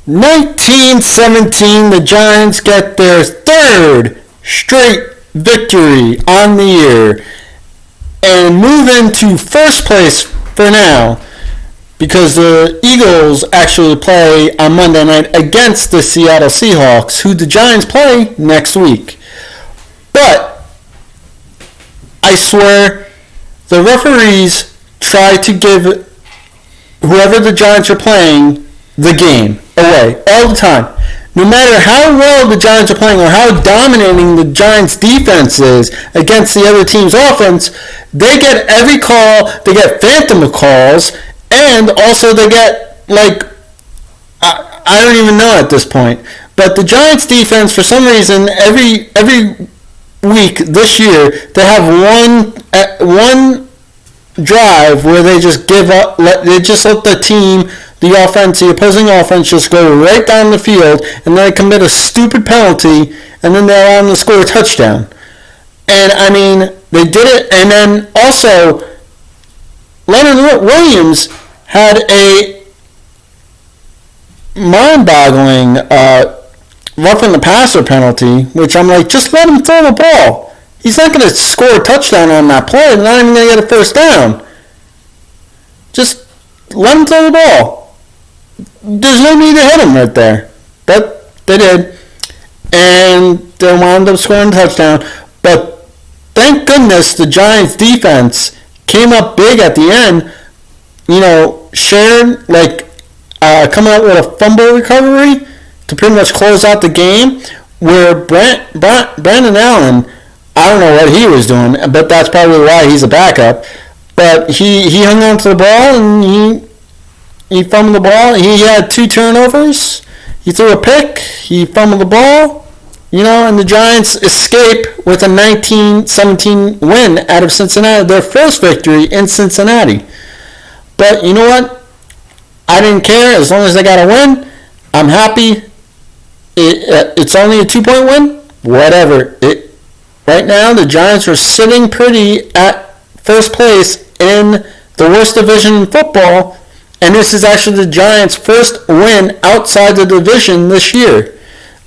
1917, the Giants get their third straight victory on the year and move into first place for now because the Eagles actually play on Monday night against the Seattle Seahawks, who the Giants play next week. But I swear the referees try to give whoever the Giants are playing the game away all the time. No matter how well the Giants are playing or how dominating the Giants' defense is against the other team's offense, they get every call, they get phantom calls, and also they get, I don't even know at this point. But the Giants' defense, for some reason, every week this year, they have one drive where they just give up, they just let the opposing offense just go right down the field, and then they commit a stupid penalty, and then they're on to score a touchdown. And, I mean, they did it, and then also, Leonard Williams had a mind-boggling roughing the passer penalty, which I'm like, just let him throw the ball. He's not going to score a touchdown on that play. They're not even going to get a first down. Just let him throw the ball. There's no need to hit him right there. But they did. And they wound up scoring a touchdown. But thank goodness the Giants defense came up big at the end. You know, shared, coming out with a fumble recovery to pretty much close out the game, where Brandon Allen, I don't know what he was doing, but that's probably why he's a backup. But he hung on to the ball, and he fumbled the ball. He had 2 turnovers. He threw a pick. He fumbled the ball. And the Giants escape with a 19-17 win out of Cincinnati, their first victory in Cincinnati. But you know what? I didn't care. As long as they got a win, I'm happy. It's only a 2-point win. Whatever. Right now, the Giants are sitting pretty at first place in the worst division in football, and this is actually the Giants' first win outside the division this year.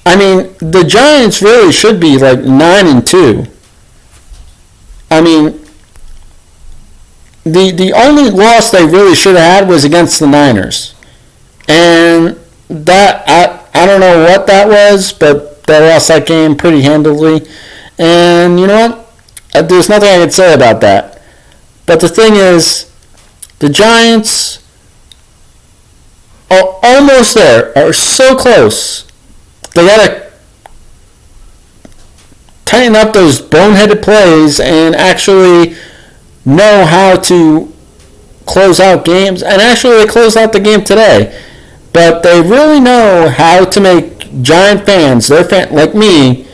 I mean, the Giants really should be 9-2. I mean, the only loss they really should have had was against the Niners, and that I don't know what that was, but they lost that game pretty handily. And you know what? There's nothing I can say about that. But the thing is, the Giants are almost there, are so close. They gotta tighten up those boneheaded plays and actually know how to close out games. And actually, they closed out the game today. But they really know how to make Giant fans, like me,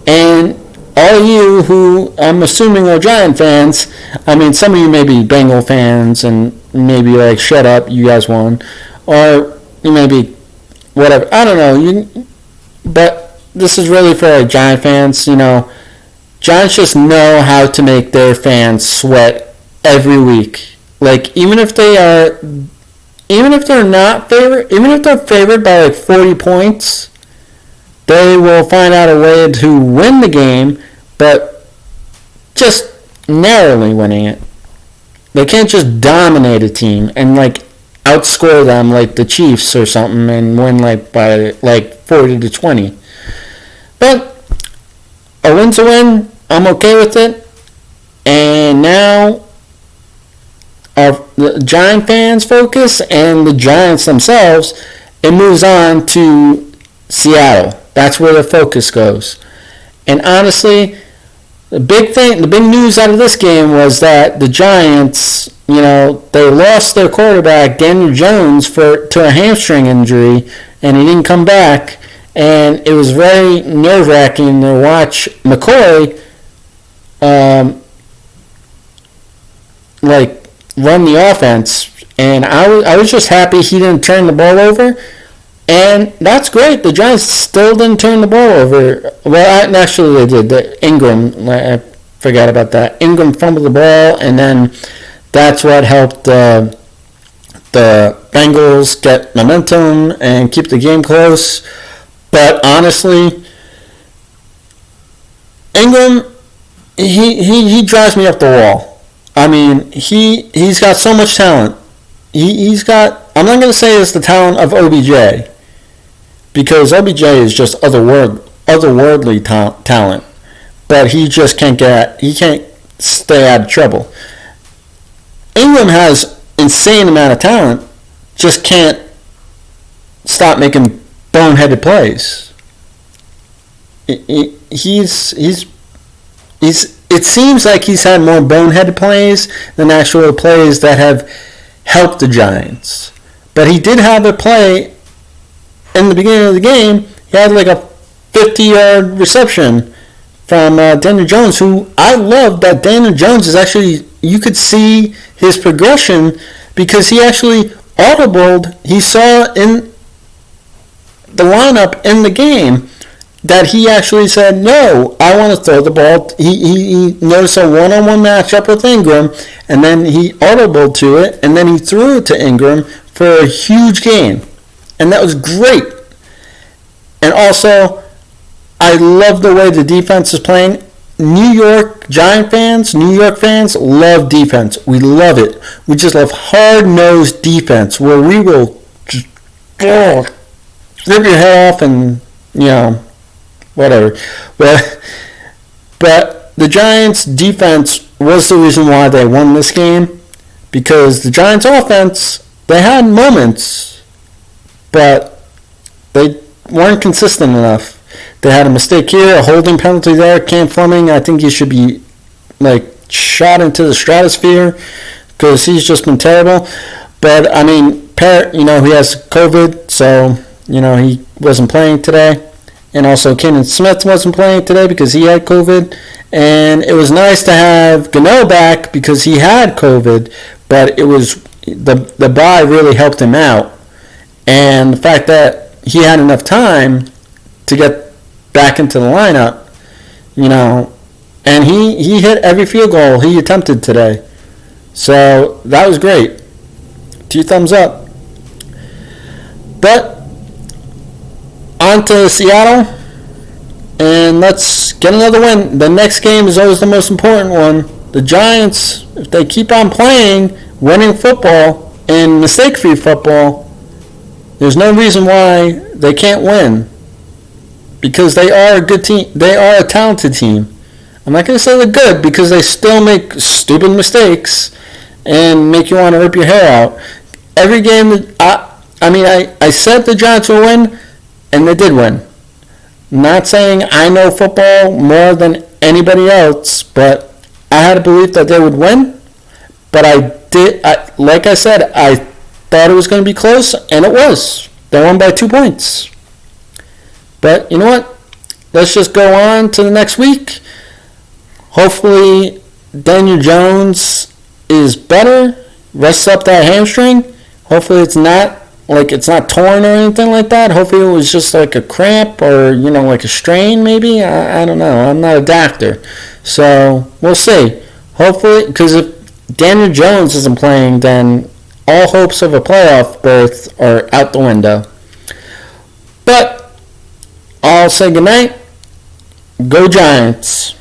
and all of you who I'm assuming are Giant fans. I mean, some of you may be Bengal fans and maybe shut up, you guys won. Or you may be whatever. I don't know. But this is really for Giant fans. Giants just know how to make their fans sweat every week. Even if they're favored by 40 points, they will find out a way to win the game, but just narrowly winning it. They can't just dominate a team and outscore them like the Chiefs or something and win by 40-20. But a win's a win. I'm okay with it. And now the Giant fans focus and the Giants themselves, it moves on to Seattle. That's where the focus goes. And honestly, the big news out of this game was that the Giants, they lost their quarterback, Daniel Jones, to a hamstring injury, and he didn't come back. And it was very nerve-wracking to watch McCoy, run the offense. And I was just happy he didn't turn the ball over. And that's great. The Giants still didn't turn the ball over. Well, actually they did. Ingram, I forgot about that. Ingram fumbled the ball, and then that's what helped the Bengals get momentum and keep the game close. But honestly, Ingram, he drives me up the wall. I mean, he's got so much talent. He's got, I'm not going to say it's the talent of OBJ, because OBJ is just otherworldly talent, but he just he can't stay out of trouble. Ingram has insane amount of talent, just can't stop making boneheaded plays. It seems like he's had more boneheaded plays than actual plays that have helped the Giants. But he did have a play in the beginning of the game. He had like a 50-yard reception from Daniel Jones, who I love that Daniel Jones is actually, you could see his progression because he actually audibled. He saw in the lineup in the game that he actually said, no, I want to throw the ball. He noticed a one-on-one matchup with Ingram, and then he audibled to it, and then he threw it to Ingram for a huge gain. And that was great. And also, I love the way the defense is playing. New York fans love defense. We love it. We just love hard-nosed defense where we will just rip your head off and, whatever. But the Giants' defense was the reason why they won this game, because the Giants' offense, they had moments, but they weren't consistent enough. They had a mistake here, a holding penalty there. Cam Fleming, I think he should be shot into the stratosphere because he's just been terrible. But I mean, Parrott, he has COVID, so he wasn't playing today. And also Kenan Smith wasn't playing today because he had COVID. And it was nice to have Gano back because he had COVID, but it was the bye really helped him out. And the fact that he had enough time to get back into the lineup, and he hit every field goal he attempted today. So that was great. 2 thumbs up. But on to Seattle, and let's get another win. The next game is always the most important one. The Giants, if they keep on playing, winning football, and mistake-free football, there's no reason why they can't win. Because they are a good team. They are a talented team. I'm not going to say they're good because they still make stupid mistakes and make you want to rip your hair out. Every game, I said the Giants will win, and they did win. Not saying I know football more than anybody else, but I had a belief that they would win. But like I said, I thought it was going to be close, and it was. They won by 2 points. But you know what? Let's just go on to the next week. Hopefully, Daniel Jones is better, rests up that hamstring. Hopefully, it's not torn or anything like that. Hopefully, it was just like a cramp or like a strain maybe. I don't know. I'm not a doctor, so we'll see. Hopefully, because if Daniel Jones isn't playing, then all hopes of a playoff berth are out the window. But I'll say goodnight. Go Giants.